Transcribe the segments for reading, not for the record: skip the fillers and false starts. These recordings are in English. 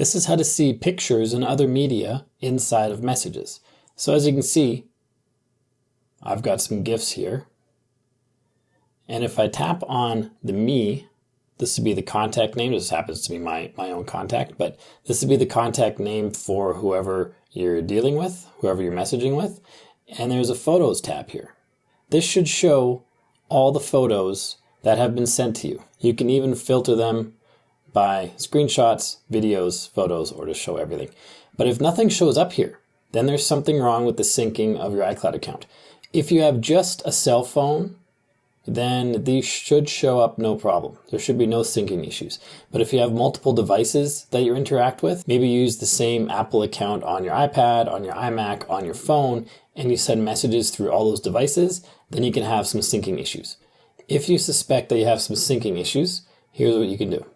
This is how to see pictures and other media inside of messages. So as you can see, I've got some GIFs here. And if I tap on the me, this would be the contact name. This happens to be my own contact, but this would be the contact name for whoever you're dealing with, whoever you're messaging with. And there's a photos tab here. This should show all the photos that have been sent to you. You can even filter them by screenshots, videos, photos, or just show everything. But if nothing shows up here, then there's something wrong with the syncing of your iCloud account. If you have just a cell phone, then these should show up no problem. There should be no syncing issues. But if you have multiple devices that you interact with, maybe use the same Apple account on your iPad, on your iMac, on your phone, and you send messages through all those devices, then you can have some syncing issues. If you suspect that you have some syncing issues, here's what you can do.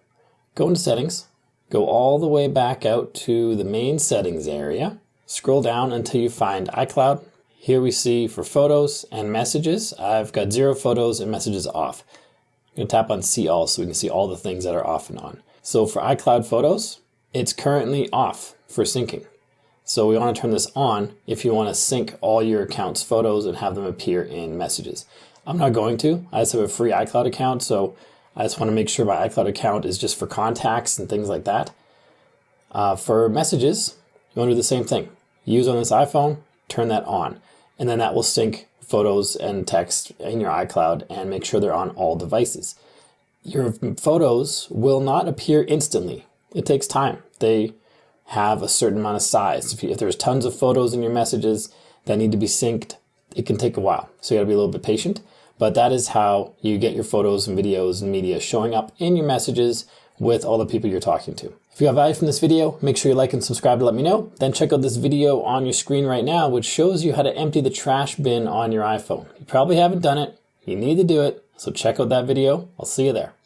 Go into settings, go all the way back out to the main settings area, scroll down until you find iCloud. Here we see for photos and messages, I've got 0 photos and messages off. I'm going to tap on see all so we can see all the things that are off and on. So for iCloud photos, it's currently off for syncing. So we want to turn this on if you want to sync all your account's photos and have them appear in messages. I'm not going to. I just have a free iCloud account, so I just want to make sure my iCloud account is just for contacts and things like that. For messages, you want to do the same thing. Use on this iPhone, turn that on. And then that will sync photos and text in your iCloud and make sure they're on all devices. Your photos will not appear instantly. It takes time. They have a certain amount of size. If there's tons of photos in your messages that need to be synced, it can take a while. So you gotta be a little bit patient. But that is how you get your photos and videos and media showing up in your messages with all the people you're talking to. If you got value from this video, make sure you like and subscribe to let me know. Then check out this video on your screen right now, which shows you how to empty the trash bin on your iPhone. You probably haven't done it. You need to do it. So check out that video. I'll see you there.